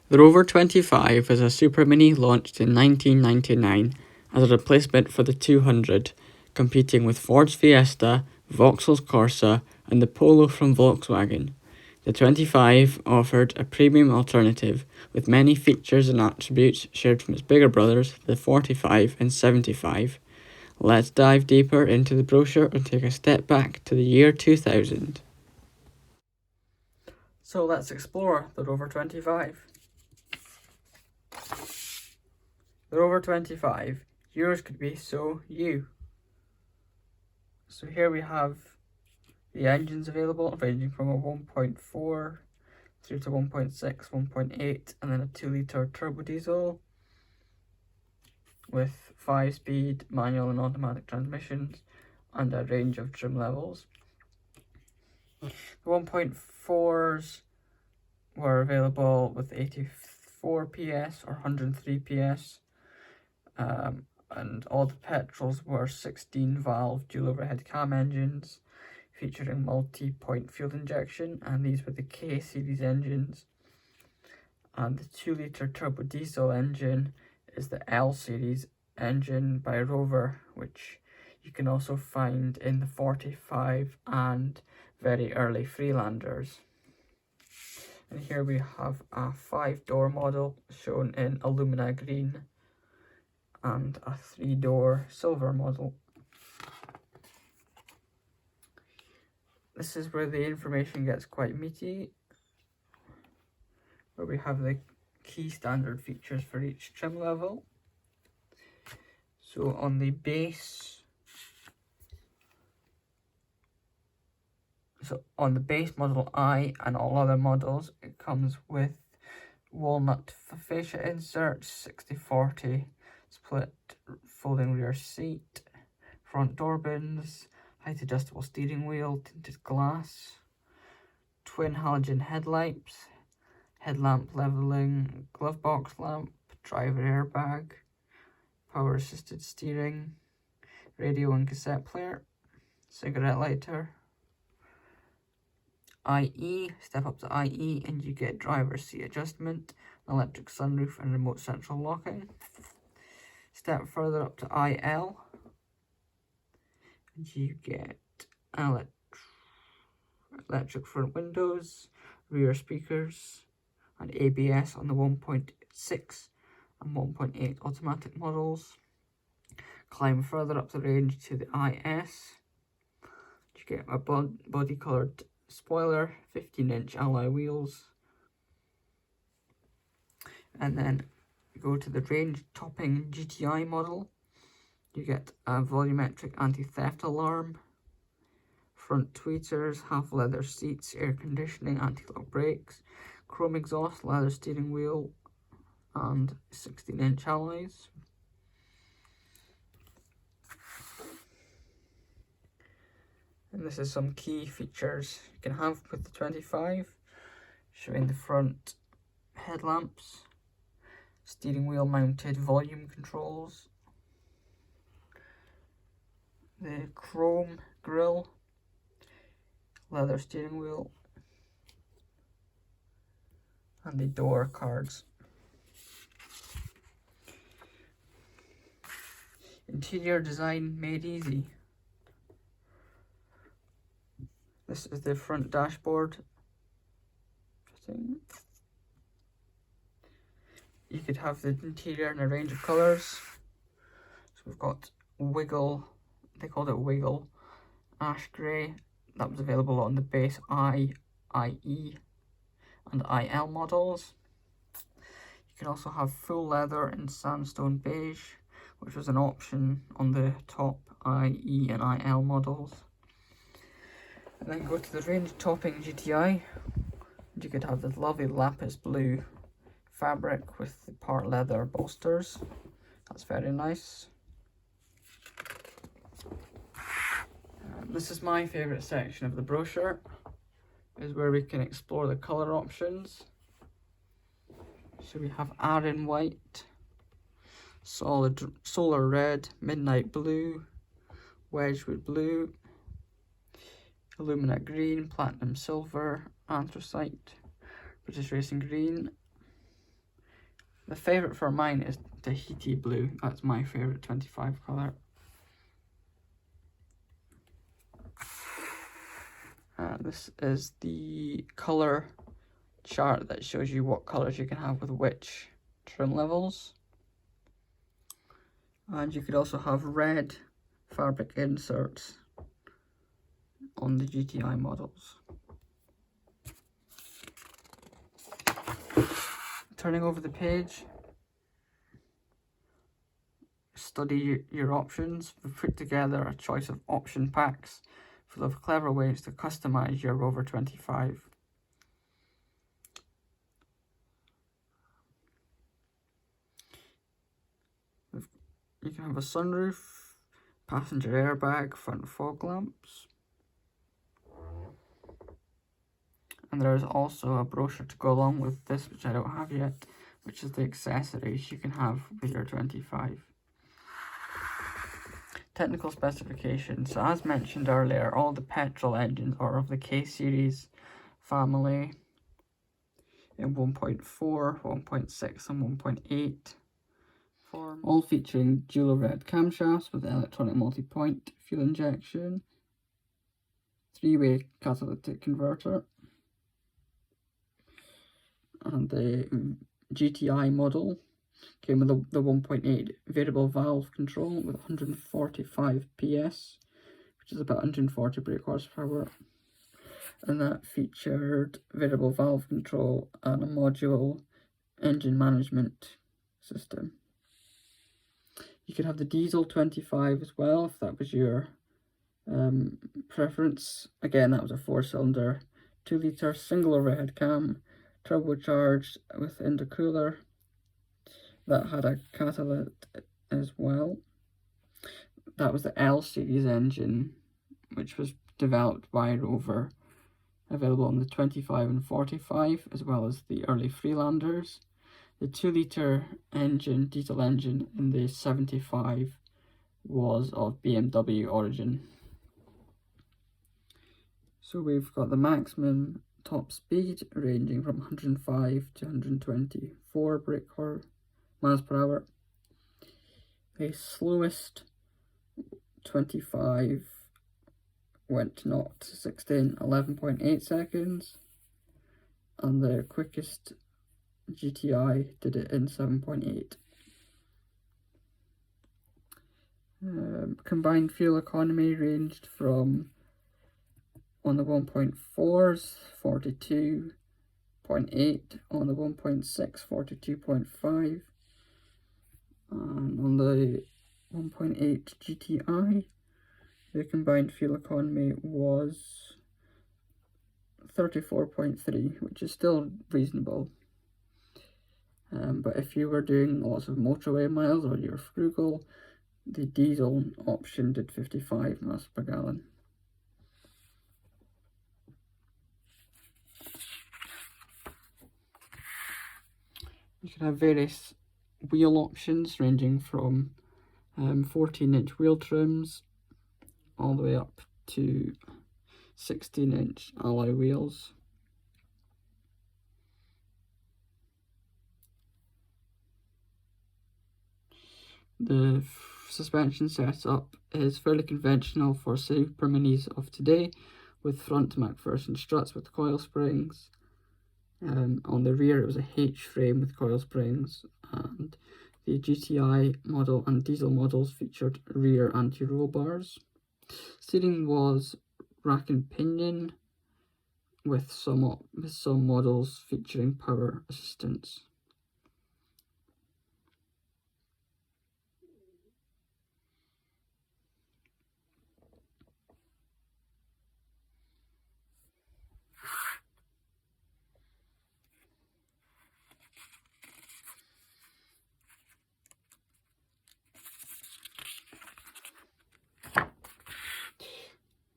The Rover 25 is a supermini launched in 1999 as a replacement for the 200, competing with Ford's Fiesta, Vauxhall's Corsa and the Polo from Volkswagen. The 25 offered a premium alternative with many features and attributes shared from its bigger brothers, the 45 and 75. Let's dive deeper into the brochure and take a step back to the year 2000. So let's explore the Rover 25. The Rover 25, yours could be so you. So here we have the engines available, ranging from a 1.4 through to 1.6, 1.8, and then a 2-litre turbo diesel with 5-speed manual and automatic transmissions and a range of trim levels. The 1.4s were available with 84 PS or 103 PS, and all the petrols were 16-valve dual overhead cam engines featuring multi-point fuel injection, and these were the K series engines. And the 2-litre turbo diesel engine is the L series engine by Rover, which you can also find in the 45 and very early Freelanders. And here we have a 5-door model shown in alumina green and a 3-door silver model. This is where the information gets quite meaty, where we have the key standard features for each trim level. So on the base, model I and all other models, it comes with walnut fascia inserts, 60/40 split folding rear seat, front door bins, height adjustable steering wheel, tinted glass, twin halogen headlights, headlamp leveling, glove box lamp, driver airbag, power assisted steering, radio and cassette player, cigarette lighter, IE, step up to IE and you get driver seat adjustment, electric sunroof and remote central locking. Step further up to IL and you get electric front windows, rear speakers and ABS on the 1.6 and 1.8 automatic models. Climb further up the range to the IS. You get a body coloured spoiler, 15-inch alloy wheels. And then go to the range topping GTI model. You get a volumetric anti-theft alarm, front tweeters, half leather seats, air conditioning, anti-lock brakes, chrome exhaust, leather steering wheel and 16-inch alloys. And this is some key features you can have with the 25, showing the front headlamps, steering wheel mounted volume controls, the chrome grille, leather steering wheel, and the door cards. Interior design made easy. This is the front dashboard. You could have the interior in a range of colours. So we've got wiggle, they called it wiggle, ash grey, that was available on the base I, IE and IL models. You can also have full leather in sandstone beige, which was an option on the top IE and IL models. And then go to the range topping GTI. You could have the lovely lapis blue fabric with the part leather bolsters. That's very nice. This is my favourite section of the brochure, is where we can explore the colour options. So we have Arran white, solid solar red, midnight blue, Wedgwood blue, alumina green, platinum silver, anthracite, British racing green, The favourite for mine is Tahiti Blue. That's my favourite 25 colour. This is the colour chart that shows you what colours you can have with which trim levels. And you could also have red fabric inserts on the GTI models. Turning over the page, study your options. We've put together a choice of option packs full of clever ways to customize your Rover 25. You can have a sunroof, passenger airbag, front fog lamps. And there is also a brochure to go along with this, which I don't have yet, which is the accessories you can have with your 25. Technical specifications. So as mentioned earlier, all the petrol engines are of the K series family in 1.4, 1.6 and 1.8. All featuring dual red camshafts with electronic multi-point fuel injection, 3-way catalytic converter, and the GTI model came with the 1.8 variable valve control with 145 PS, which is about 140 brake horsepower, and that featured variable valve control and a modular engine management system. You could have the diesel 25 as well if that was your preference. Again, that was a 4-cylinder, 2-litre single overhead cam, turbocharged with intercooler. That had a catalyst as well. That was the L series engine, which was developed by Rover, available on the 25 and 45, as well as the early Freelanders. The 2-litre engine, diesel engine in the 75 was of BMW origin. So we've got the maximum top speed ranging from 105 to 124 miles per hour. The slowest 25 went 0 to 60 in 11.8 seconds, and the quickest GTI did it in 7.8. Combined fuel economy ranged from, on the 1.4s, 42.8, on the 1.6, 42.5, and on the 1.8 GTI, the combined fuel economy was 34.3, which is still reasonable. But if you were doing lots of motorway miles or you're frugal, the diesel option did 55 miles per gallon. You can have various wheel options ranging from 14-inch wheel trims all the way up to 16-inch alloy wheels. The suspension setup is fairly conventional for superminis of today, with front McPherson struts with coil springs. On the rear it was a H frame with coil springs, and the GTI model and diesel models featured rear anti-roll bars. Steering was rack and pinion, with some models featuring power assistance.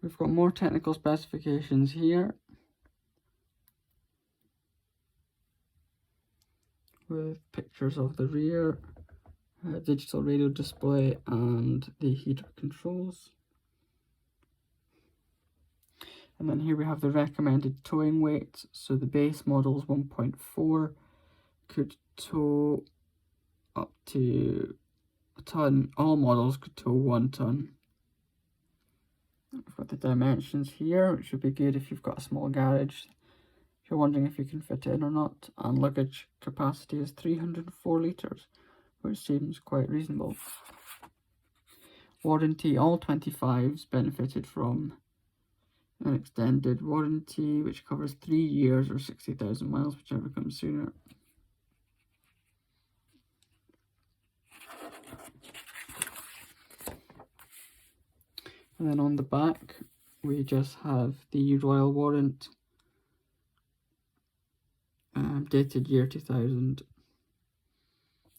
We've got more technical specifications here, with pictures of the rear, digital radio display and the heater controls. And then here we have the recommended towing weights. So the base models 1.4 could tow up to a ton. All models could tow 1 ton. I've got the dimensions here, which would be good if you've got a small garage. If you're wondering if you can fit it in or not. And luggage capacity is 304 litres, which seems quite reasonable. Warranty, all 25s benefited from an extended warranty, which covers 3 years or 60,000 miles, whichever comes sooner. And then on the back, we just have the Royal Warrant, dated year 2000.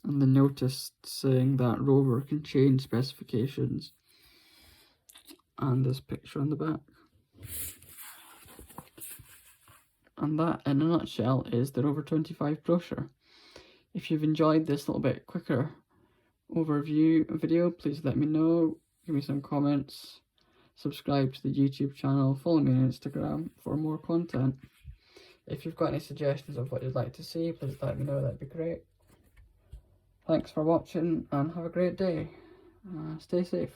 And the notice saying that Rover can change specifications. And this picture on the back. And that, in a nutshell, is the Rover 25 brochure. If you've enjoyed this little bit quicker overview video, please let me know. Give me some comments. Subscribe to the YouTube channel. Follow me on Instagram for more content. If you've got any suggestions of what you'd like to see, please let me know. That'd be great. Thanks for watching and have a great day. Stay safe.